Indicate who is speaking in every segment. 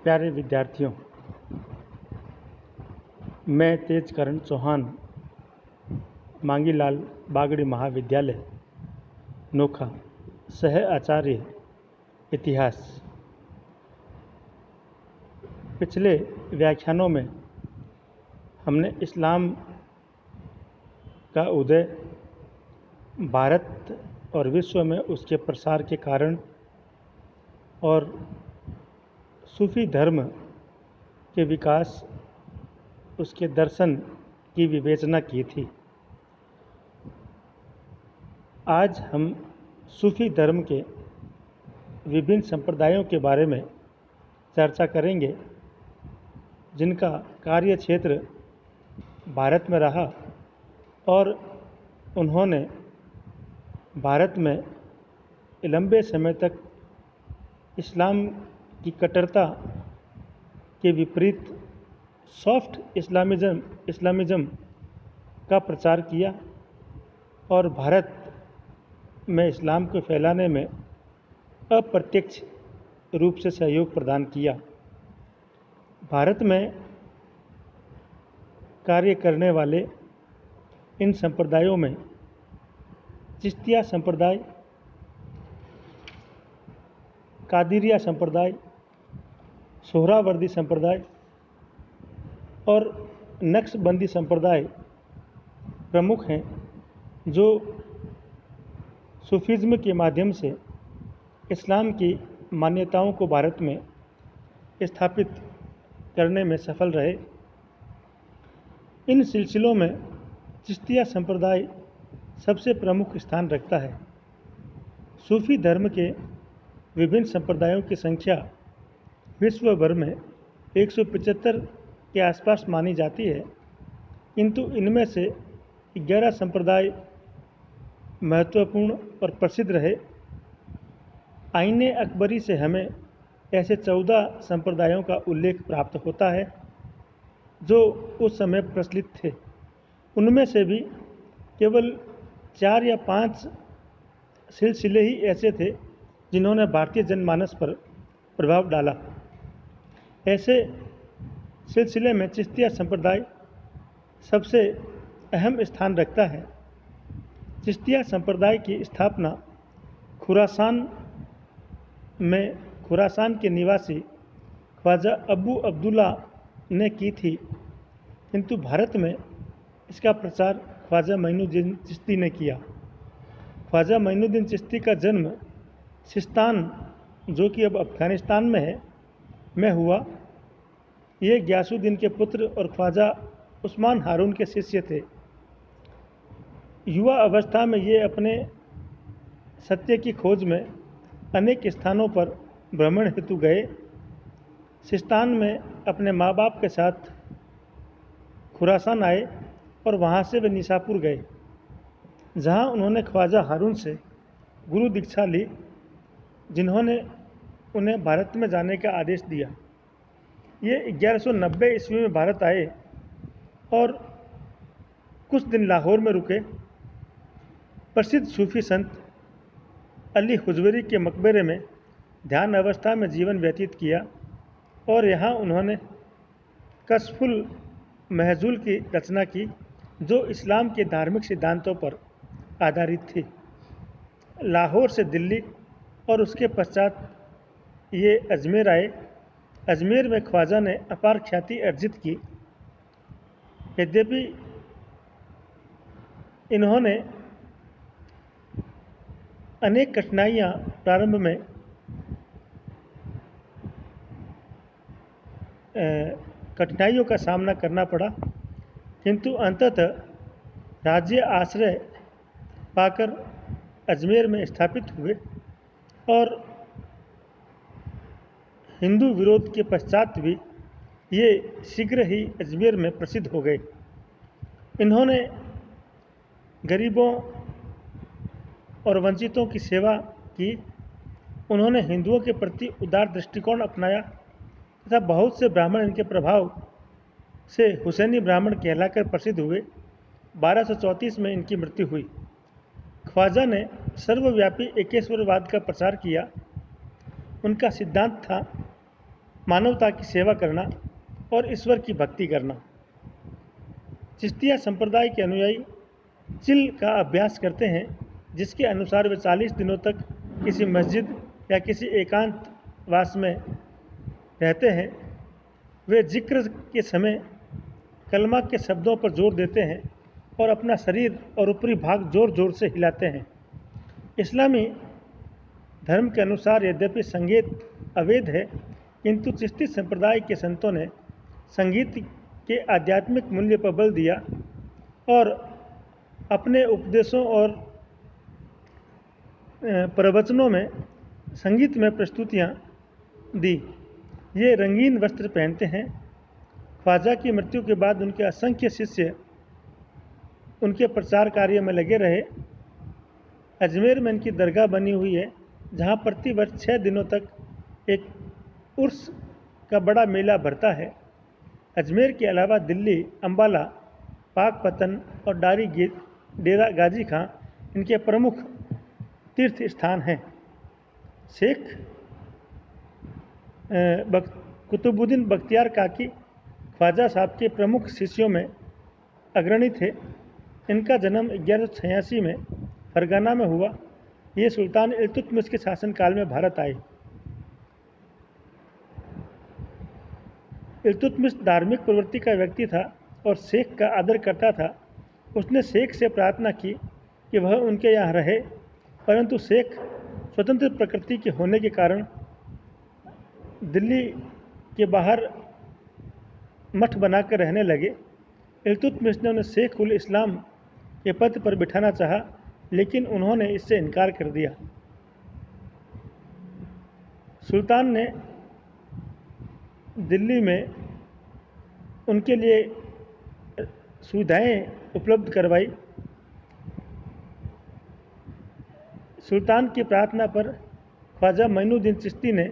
Speaker 1: प्यारे विद्यार्थियों, मैं तेजकरण चौहान मांगीलाल बागड़ी महाविद्यालय नोखा सह आचार्य इतिहास। पिछले व्याख्यानों में हमने इस्लाम का उदय, भारत और विश्व में उसके प्रसार के कारण और सूफी धर्म के विकास, उसके दर्शन की विवेचना की थी। आज हम सूफी धर्म के विभिन्न संप्रदायों के बारे में चर्चा करेंगे, जिनका कार्य क्षेत्र भारत में रहा और उन्होंने भारत में लंबे समय तक इस्लाम की कट्टरता के विपरीत सॉफ्ट इस्लामिज़म का प्रचार किया और भारत में इस्लाम को फैलाने में अप्रत्यक्ष रूप से सहयोग प्रदान किया। भारत में कार्य करने वाले इन संप्रदायों में चिश्तिया संप्रदाय, कादिरिया संप्रदाय, सोहरावर्दी संप्रदाय और नक्शबंदी संप्रदाय प्रमुख हैं, जो सूफीज़्म के माध्यम से इस्लाम की मान्यताओं को भारत में स्थापित करने में सफल रहे। इन सिलसिलों में चिश्तिया संप्रदाय सबसे प्रमुख स्थान रखता है। सूफी धर्म के विभिन्न संप्रदायों की संख्या विश्व भर में 175 के आसपास मानी जाती है, किंतु इनमें से 11 संप्रदाय महत्वपूर्ण और प्रसिद्ध रहे। आईने अकबरी से हमें ऐसे 14 संप्रदायों का उल्लेख प्राप्त होता है, जो उस समय प्रचलित थे। उनमें से भी केवल 4 या 5 सिलसिले ही ऐसे थे जिन्होंने भारतीय जनमानस पर प्रभाव डाला। ऐसे सिलसिले में चिश्तिया संप्रदाय सबसे अहम स्थान रखता है। चिश्तिया संप्रदाय की स्थापना खुरासान के निवासी ख्वाजा अबू अब्दुल्ला ने की थी, किंतु भारत में इसका प्रचार ख्वाजा मोइनुद्दीन चिश्ती ने किया। ख्वाजा मोइनुद्दीन चिश्ती का जन्म सिस्तान, जो कि अब अफगानिस्तान में हुआ। ये गियासुद्दीन के पुत्र और ख्वाजा उस्मान हारून के शिष्य थे। युवा अवस्था में ये अपने सत्य की खोज में अनेक स्थानों पर भ्रमण हेतु गए। सिस्तान में अपने माँ बाप के साथ खुरासान आए और वहाँ से वे निशापुर गए, जहाँ उन्होंने ख्वाजा हारून से गुरु दीक्षा ली, जिन्होंने उन्हें भारत में जाने का आदेश दिया। ये 1190 ईस्वी में भारत आए और कुछ दिन लाहौर में रुके। प्रसिद्ध सूफी संत अली हुजवरी के मकबरे में ध्यान अवस्था में जीवन व्यतीत किया और यहाँ उन्होंने कशफुल महजूल की रचना की, जो इस्लाम के धार्मिक सिद्धांतों पर आधारित थी। लाहौर से दिल्ली और उसके पश्चात ये अजमेर आए। अजमेर में ख्वाजा ने अपार ख्याति अर्जित की। यद्यपि इन्होंने अनेक कठिनाइयाँ प्रारंभ में कठिनाइयों का सामना करना पड़ा, किंतु अंततः राज्य आश्रय पाकर अजमेर में स्थापित हुए और हिंदू विरोध के पश्चात भी ये शीघ्र ही अजमेर में प्रसिद्ध हो गए। इन्होंने गरीबों और वंचितों की सेवा की। उन्होंने हिंदुओं के प्रति उदार दृष्टिकोण अपनाया तथा बहुत से ब्राह्मण इनके प्रभाव से हुसैनी ब्राह्मण कहलाकर प्रसिद्ध हुए। 1234 में इनकी मृत्यु हुई। ख्वाजा ने सर्वव्यापी एकेश्वरवाद का प्रचार किया। उनका सिद्धांत था मानवता की सेवा करना और ईश्वर की भक्ति करना। चिश्तिया संप्रदाय के अनुयायी चिल का अभ्यास करते हैं, जिसके अनुसार वे 40 दिनों तक किसी मस्जिद या किसी एकांत वास में रहते हैं। वे जिक्र के समय कलमा के शब्दों पर जोर देते हैं और अपना शरीर और ऊपरी भाग जोर जोर से हिलाते हैं। इस्लामी धर्म के अनुसार यद्यपि संगीत अवैध है, किंतु चिश्ती संप्रदाय के संतों ने संगीत के आध्यात्मिक मूल्य पर बल दिया और अपने उपदेशों और प्रवचनों में संगीत में प्रस्तुतियाँ दी। ये रंगीन वस्त्र पहनते हैं। ख्वाजा की मृत्यु के बाद उनके असंख्य शिष्य उनके प्रचार कार्य में लगे रहे। अजमेर में इनकी दरगाह बनी हुई है, जहाँ प्रतिवर्ष 6 दिनों तक एक उर्स का बड़ा मेला भरता है। अजमेर के अलावा दिल्ली, अम्बाला, पाकपतन और डेरा गाजी खां इनके प्रमुख तीर्थ स्थान हैं। शेख कुतुबुद्दीन बख्तियार काकी ख्वाजा साहब के प्रमुख शिष्यों में अग्रणी थे। इनका जन्म 1186 में फरगाना में हुआ। ये सुल्तान इल्तुतमिश के शासनकाल में भारत आए। इल्तुतमिश धार्मिक प्रवृत्ति का व्यक्ति था और शेख का आदर करता था। उसने शेख से प्रार्थना की कि वह उनके यहाँ रहे, परंतु शेख स्वतंत्र प्रकृति के होने के कारण दिल्ली के बाहर मठ बनाकर रहने लगे। इल्तुतमिश ने उन्हें शेख उल इस्लाम के पद पर बिठाना चाहा, लेकिन उन्होंने इससे इनकार कर दिया। सुल्तान ने दिल्ली में उनके लिए सुविधाएं उपलब्ध करवाई। सुल्तान की प्रार्थना पर ख्वाजा मोइनुद्दीन चिश्ती ने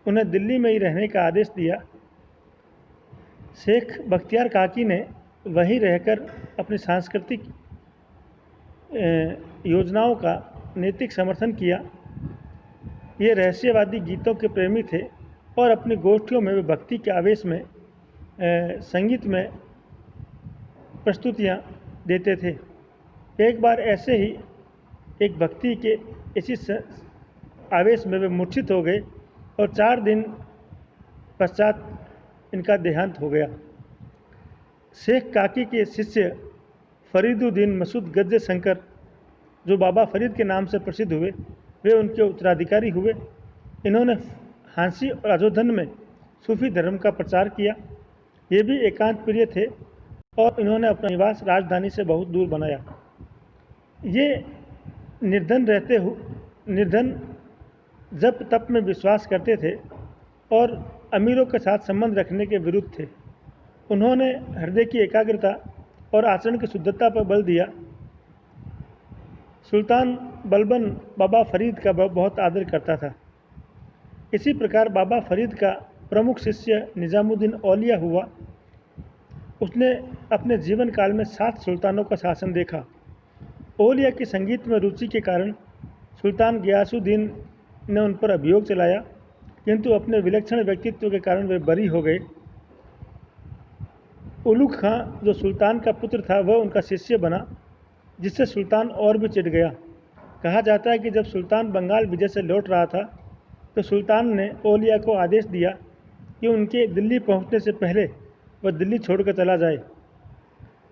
Speaker 1: उन्हें दिल्ली में ही रहने का आदेश दिया। शेख बख्तियार काकी ने वहीं रहकर अपनी सांस्कृतिक योजनाओं का नैतिक समर्थन किया। ये रहस्यवादी गीतों के प्रेमी थे और अपनी गोष्ठियों में वे भक्ति के आवेश में संगीत में प्रस्तुतियाँ देते थे। एक बार ऐसे ही एक भक्ति के इसी आवेश में वे मूर्छित हो गए और 4 दिन पश्चात इनका देहांत हो गया। शेख काकी के शिष्य फरीदुद्दीन मसूद गज्जे शंकर, जो बाबा फरीद के नाम से प्रसिद्ध हुए, वे उनके उत्तराधिकारी हुए। इन्होंने हांसी और अजोधन में सूफी धर्म का प्रचार किया। ये भी एकांत प्रिय थे और इन्होंने अपना निवास राजधानी से बहुत दूर बनाया। ये निर्धन जप तप में विश्वास करते थे और अमीरों के साथ संबंध रखने के विरुद्ध थे। उन्होंने हृदय की एकाग्रता और आचरण की शुद्धता पर बल दिया। सुल्तान बलबन बाबा फरीद का बहुत आदर करता था। इसी प्रकार बाबा फरीद का प्रमुख शिष्य निजामुद्दीन औलिया हुआ। उसने अपने जीवन काल में 7 सुल्तानों का शासन देखा। औलिया की संगीत में रुचि के कारण सुल्तान गियासुद्दीन ने उन पर अभियोग चलाया, किंतु अपने विलक्षण व्यक्तित्व के कारण वे बरी हो गए। उलुग खां, जो सुल्तान का पुत्र था, वह उनका शिष्य बना, जिससे सुल्तान और भी चिढ़ गया। कहा जाता है कि जब सुल्तान बंगाल विजय से लौट रहा था, तो सुल्तान ने औलिया को आदेश दिया कि उनके दिल्ली पहुंचने से पहले वह दिल्ली छोड़कर चला जाए।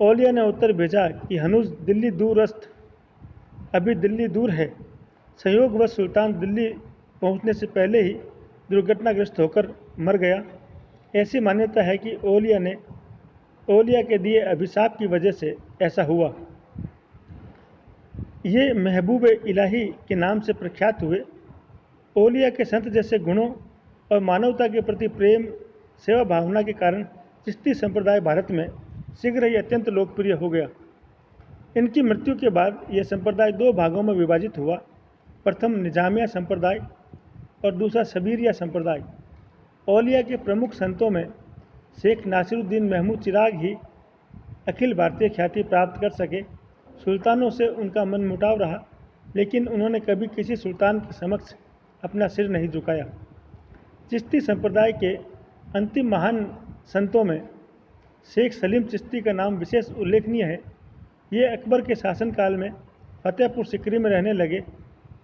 Speaker 1: औलिया ने उत्तर भेजा कि हनूज दिल्ली दूरस्थ, अभी दिल्ली दूर है। संयोगवश सुल्तान दिल्ली पहुंचने से पहले ही दुर्घटनाग्रस्त होकर मर गया। ऐसी मान्यता है कि औलिया के दिए अभिशाप की वजह से ऐसा हुआ। ये महबूब इलाही के नाम से प्रख्यात हुए। औलिया के संत जैसे गुणों और मानवता के प्रति प्रेम, सेवा भावना के कारण चिश्ती संप्रदाय भारत में शीघ्र ही अत्यंत लोकप्रिय हो गया। इनकी मृत्यु के बाद यह संप्रदाय 2 भागों में विभाजित हुआ। प्रथम निजामिया संप्रदाय और दूसरा सबीरिया संप्रदाय। औलिया के प्रमुख संतों में शेख नासिरुद्दीन महमूद चिराग ही अखिल भारतीय ख्याति प्राप्त कर सके। सुल्तानों से उनका मनमुटाव रहा, लेकिन उन्होंने कभी किसी सुल्तान के समक्ष अपना सिर नहीं झुकाया। चिश्ती संप्रदाय के अंतिम महान संतों में शेख सलीम चिश्ती का नाम विशेष उल्लेखनीय है। ये अकबर के शासनकाल में फतेहपुर सिकरी में रहने लगे।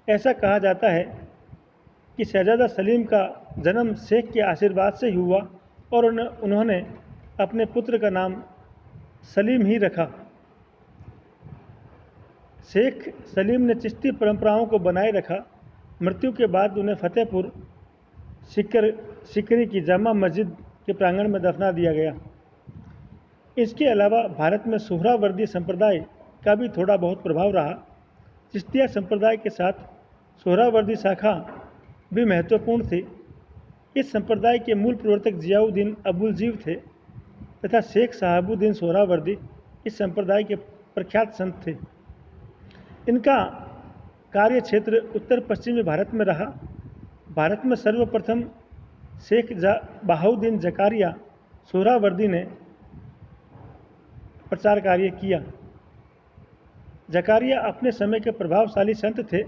Speaker 1: ऐसा कहा जाता है कि शहजादा सलीम का जन्म शेख के आशीर्वाद से ही हुआ और उन्होंने अपने पुत्र का नाम सलीम ही रखा। शेख सलीम ने चिश्ती परंपराओं को बनाए रखा। मृत्यु के बाद उन्हें फतेहपुर सिकरी की जामा मस्जिद के प्रांगण में दफना दिया गया। इसके अलावा भारत में सोहरावर्दी संप्रदाय का भी थोड़ा बहुत प्रभाव रहा। चिश्तिया संप्रदाय के साथ सोहरावर्दी शाखा भी महत्वपूर्ण थी। इस संप्रदाय के मूल प्रवर्तक जियाउद्दीन अबुलजीव थे तथा शेख साहबुद्दीन सोहरावर्दी इस संप्रदाय के प्रख्यात संत थे। इनका कार्य क्षेत्र उत्तर पश्चिमी भारत में रहा। भारत में सर्वप्रथम शेख बहाउद्दीन जकारिया सोहरावर्दी ने प्रचार कार्य किया। जकारिया अपने समय के प्रभावशाली संत थे।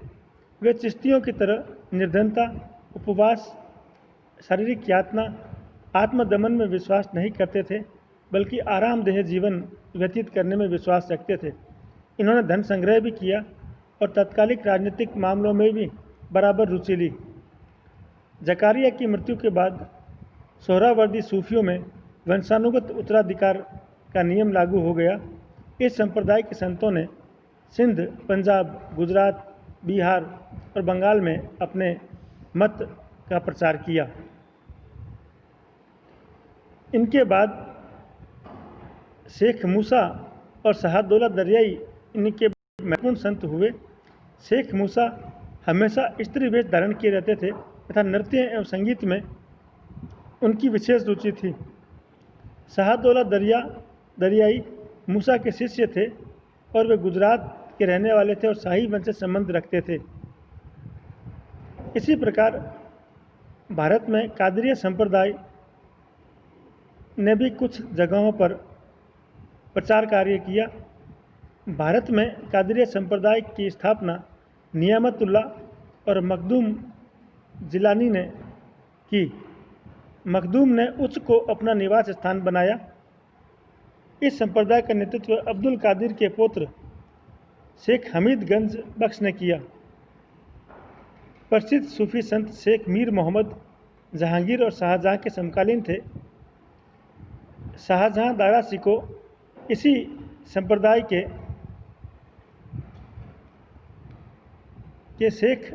Speaker 1: वे चिश्तियों की तरह निर्धनता, उपवास, शारीरिक यातना, आत्मदमन में विश्वास नहीं करते थे, बल्कि आरामदेह जीवन व्यतीत करने में विश्वास रखते थे। इन्होंने धन संग्रह भी किया और तत्कालिक राजनीतिक मामलों में भी बराबर रुचि ली। जकारिया की मृत्यु के बाद सोहरावर्दी सूफियों में वंशानुगत उत्तराधिकार का नियम लागू हो गया। इस संप्रदाय के संतों ने सिंध, पंजाब, गुजरात, बिहार और बंगाल में अपने मत का प्रचार किया। इनके बाद शेख मूसा और शाहदौला दरियाई इनके महत्वपूर्ण संत हुए। शेख मूसा हमेशा स्त्री वेश धारण किए रहते थे तथा नृत्य एवं संगीत में उनकी विशेष रुचि थी। शाहदौला दरियाई मूसा के शिष्य थे और वे गुजरात के रहने वाले थे और शाही वंश से संबंध रखते थे। इसी प्रकार भारत में कादरिया संप्रदाय ने भी कुछ जगहों पर प्रचार कार्य किया। भारत में कादरिया संप्रदाय की स्थापना नियामतुल्लाह और मखदूम जिलानी ने की। मखदूम ने उच्च को अपना निवास स्थान बनाया। इस संप्रदाय का नेतृत्व अब्दुल कादिर के पुत्र शेख हमीदगंज बख्श ने किया। प्रसिद्ध सूफी संत शेख मीर मोहम्मद जहांगीर और शाहजहां के समकालीन थे। शाहजहां दारा सिको इसी संप्रदाय के शेख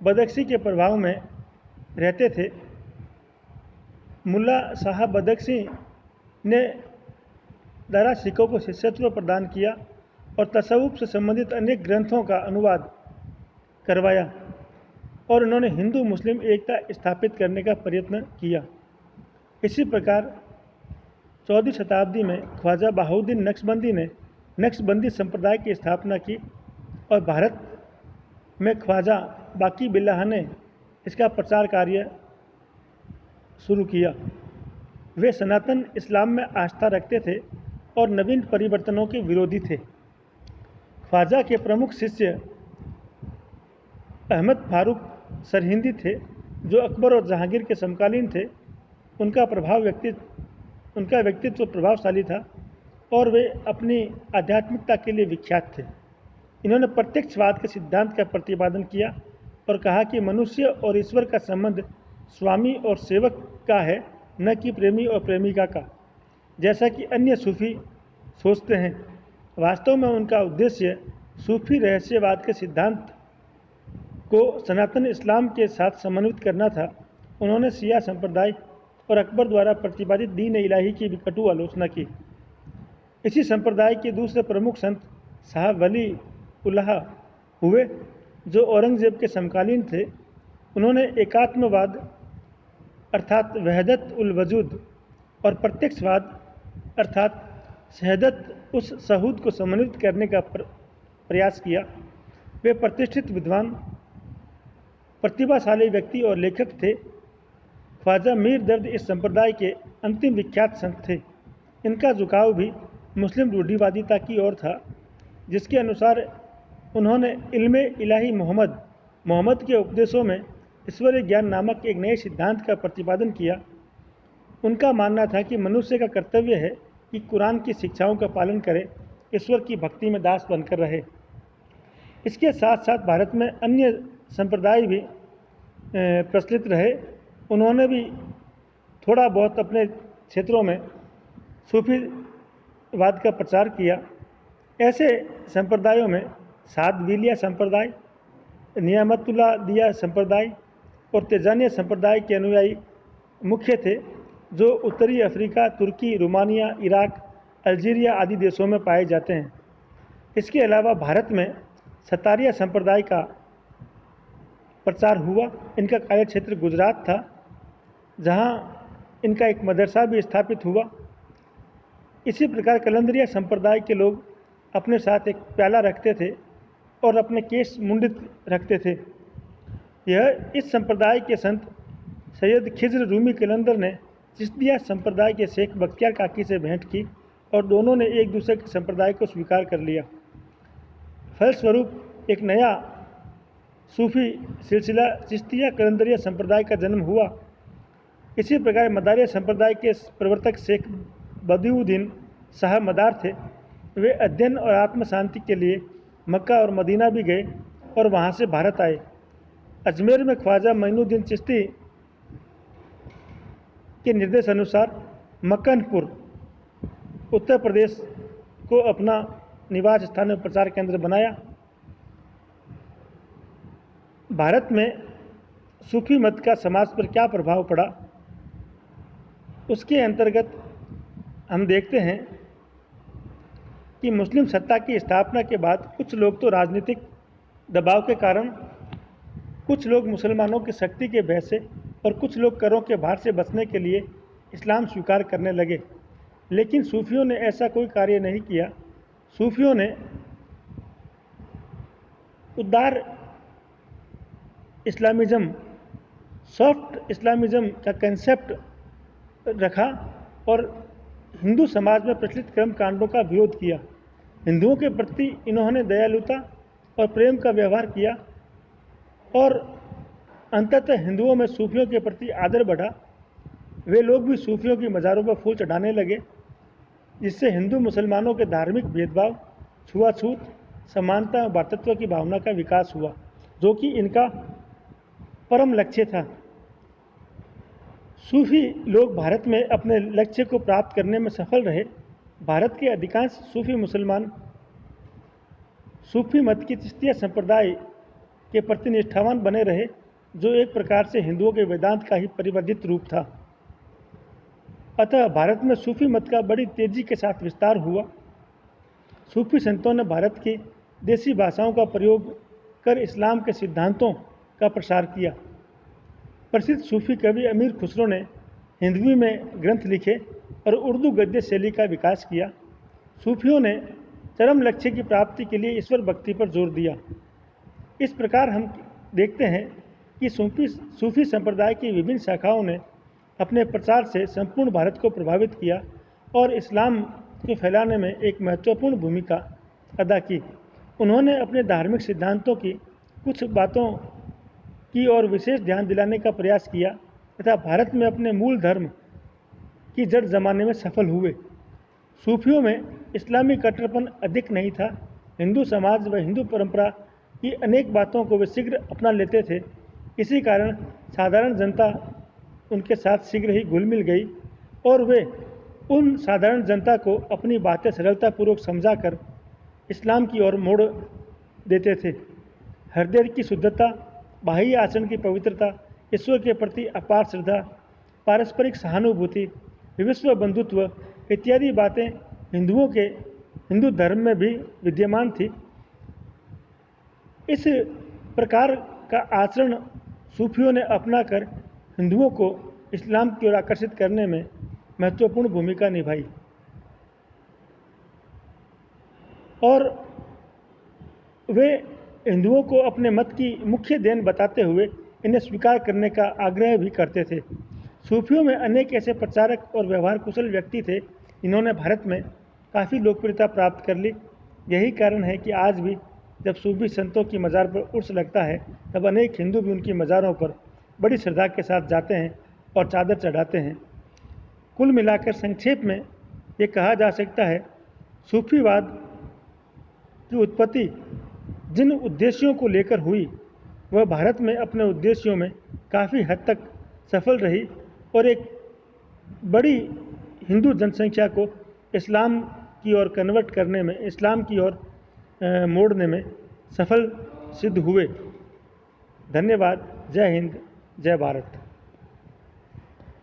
Speaker 1: बदख्शी के प्रभाव में रहते थे। मुल्ला शाह बदख्शी ने दारा सिको को शिष्यत्व प्रदान किया और तसव्वुफ से संबंधित अनेक ग्रंथों का अनुवाद करवाया और उन्होंने हिंदू मुस्लिम एकता स्थापित करने का प्रयत्न किया। इसी प्रकार 14वीं शताब्दी में ख्वाजा बहाउद्दीन नक्शबंदी ने नक्शबंदी संप्रदाय की स्थापना की और भारत में ख्वाजा बाकी बिल्लाह ने इसका प्रचार कार्य शुरू किया। वे सनातन इस्लाम में आस्था रखते थे और नवीन परिवर्तनों के विरोधी थे। ख्वाजा के प्रमुख शिष्य अहमद फारूक सरहिंदी थे, जो अकबर और जहांगीर के समकालीन थे। उनका व्यक्तित्व प्रभावशाली था और वे अपनी आध्यात्मिकता के लिए विख्यात थे। इन्होंने प्रत्यक्षवाद के सिद्धांत का प्रतिपादन किया और कहा कि मनुष्य और ईश्वर का संबंध स्वामी और सेवक का है, न कि प्रेमी और प्रेमिका का, जैसा कि अन्य सूफी सोचते हैं। वास्तव में उनका उद्देश्य सूफी रहस्यवाद के सिद्धांत को सनातन इस्लाम के साथ समन्वित करना था। उन्होंने शिया संप्रदाय और अकबर द्वारा प्रतिपादित दीन इलाही की भी कटु आलोचना की। इसी संप्रदाय के दूसरे प्रमुख संत शाह वली उल्लाह हुए, जो औरंगजेब के समकालीन थे। उन्होंने एकात्मवाद अर्थात वहदत उल वजूद और प्रत्यक्षवाद अर्थात शहदत उस सहूद को समन्वित करने का प्रयास किया। वे प्रतिष्ठित विद्वान, प्रतिभाशाली व्यक्ति और लेखक थे। ख्वाजा मीर दर्द इस संप्रदाय के अंतिम विख्यात संत थे। इनका झुकाव भी मुस्लिम रूढ़िवादिता की ओर था, जिसके अनुसार उन्होंने इल्मे इलाही मोहम्मद के उपदेशों में ईश्वरीय ज्ञान नामक एक नए सिद्धांत का प्रतिपादन किया। उनका मानना था कि मनुष्य का कर्तव्य है कि कुरान की शिक्षाओं का पालन करे, ईश्वर की भक्ति में दास बनकर रहे। इसके साथ साथ भारत में अन्य संप्रदाय भी प्रचलित रहे। उन्होंने भी थोड़ा बहुत अपने क्षेत्रों में सूफीवाद का प्रचार किया। ऐसे संप्रदायों में सादविलिया संप्रदाय, नियामतुल्लाह दिया संप्रदाय और तेजानिया संप्रदाय के अनुयायी मुख्य थे, जो उत्तरी अफ्रीका, तुर्की, रोमानिया, इराक, अल्जीरिया आदि देशों में पाए जाते हैं। इसके अलावा भारत में सतारिया संप्रदाय का प्रचार हुआ। इनका कार्यक्षेत्र गुजरात था, जहां इनका एक मदरसा भी स्थापित हुआ। इसी प्रकार कलंदरिया संप्रदाय के लोग अपने साथ एक प्याला रखते थे और अपने केश मुंडित रखते थे। इस संप्रदाय के संत सैयद खिज्र रूमी कलंदर ने चिश्तिया संप्रदाय के शेख बख्तियार काकी से भेंट की और दोनों ने एक दूसरे के संप्रदाय को स्वीकार कर लिया। फलस्वरूप एक नया सूफी सिलसिला चिश्तिया कलंदरिया संप्रदाय का जन्म हुआ। इसी प्रकार मदारिया संप्रदाय के प्रवर्तक शेख बदिउद्दीन शाह मदार थे। वे अध्ययन और आत्म शांति के लिए मक्का और मदीना भी गए और वहाँ से भारत आए। अजमेर में ख्वाजा मोइनुद्दीन चिश्ती के निर्देश अनुसार मक्कनपुर उत्तर प्रदेश को अपना निवास स्थान और प्रचार केंद्र बनाया। भारत में सूफी मत का समाज पर क्या प्रभाव पड़ा, उसके अंतर्गत हम देखते हैं कि मुस्लिम सत्ता की स्थापना के बाद कुछ लोग तो राजनीतिक दबाव के कारण, कुछ लोग मुसलमानों की शक्ति के भय से और कुछ लोग करों के भार से बचने के लिए इस्लाम स्वीकार करने लगे। लेकिन सूफियों ने ऐसा कोई कार्य नहीं किया। सूफियों ने उदार इस्लामिज़म, सॉफ्ट इस्लामिज़म का कंसेप्ट रखा और हिंदू समाज में प्रचलित कर्म कांडों का विरोध किया। हिंदुओं के प्रति इन्होंने दयालुता और प्रेम का व्यवहार किया और अंततः हिंदुओं में सूफियों के प्रति आदर बढ़ा। वे लोग भी सूफियों की मज़ारों पर फूल चढ़ाने लगे, जिससे हिंदू मुसलमानों के धार्मिक भेदभाव, छुआछूत, समानता और भ्रातृत्व की भावना का विकास हुआ, जो कि इनका परम लक्ष्य था। सूफी लोग भारत में अपने लक्ष्य को प्राप्त करने में सफल रहे। भारत के अधिकांश सूफी मुसलमान सूफी मत की चिश्तिया संप्रदाय के प्रति निष्ठावान बने रहे, जो एक प्रकार से हिंदुओं के वेदांत का ही परिवर्धित रूप था। अतः भारत में सूफी मत का बड़ी तेजी के साथ विस्तार हुआ। सूफी संतों ने भारत की देसी भाषाओं का प्रयोग कर इस्लाम के सिद्धांतों का प्रसार किया। प्रसिद्ध सूफी कवि अमीर खुसरो ने हिंदवी में ग्रंथ लिखे और उर्दू गद्य शैली का विकास किया। सूफियों ने चरम लक्ष्य की प्राप्ति के लिए ईश्वर भक्ति पर जोर दिया। इस प्रकार हम देखते हैं कि सूफी संप्रदाय की विभिन्न शाखाओं ने अपने प्रचार से संपूर्ण भारत को प्रभावित किया और इस्लाम को फैलाने में एक महत्वपूर्ण भूमिका अदा की। उन्होंने अपने धार्मिक सिद्धांतों की कुछ बातों की ओर विशेष ध्यान दिलाने का प्रयास किया तथा भारत में अपने मूल धर्म की जड़ जमाने में सफल हुए। सूफियों में इस्लामी कट्टरपन अधिक नहीं था। हिंदू समाज व हिंदू परंपरा की अनेक बातों को वे शीघ्र अपना लेते थे। इसी कारण साधारण जनता उनके साथ शीघ्र ही घुल मिल गई और वे उन साधारण जनता को अपनी बातें सरलतापूर्वक समझाकर इस्लाम की ओर मोड़ देते थे। हृदय की शुद्धता, बाह्य आचरण की पवित्रता, ईश्वर के प्रति अपार श्रद्धा, पारस्परिक सहानुभूति, विश्व बंधुत्व इत्यादि बातें हिंदू धर्म में भी विद्यमान थी। इस प्रकार का आचरण सूफियों ने अपनाकर हिंदुओं को इस्लाम की ओर आकर्षित करने में महत्वपूर्ण भूमिका निभाई और वे हिंदुओं को अपने मत की मुख्य देन बताते हुए इन्हें स्वीकार करने का आग्रह भी करते थे। सूफियों में अनेक ऐसे प्रचारक और व्यवहार कुशल व्यक्ति थे जिन्होंने भारत में काफ़ी लोकप्रियता प्राप्त कर ली। यही कारण है कि आज भी जब सूफी संतों की मज़ार पर उर्स लगता है, तब अनेक हिंदू भी उनकी मज़ारों पर बड़ी श्रद्धा के साथ जाते हैं और चादर चढ़ाते हैं। कुल मिलाकर संक्षेप में ये कहा जा सकता है, सूफीवाद की उत्पत्ति जिन उद्देश्यों को लेकर हुई वह भारत में अपने उद्देश्यों में काफ़ी हद तक सफल रही और एक बड़ी हिंदू जनसंख्या को इस्लाम की ओर कन्वर्ट करने में, इस्लाम की ओर मोड़ने में सफल सिद्ध हुए। धन्यवाद। जय हिंद, जय भारत।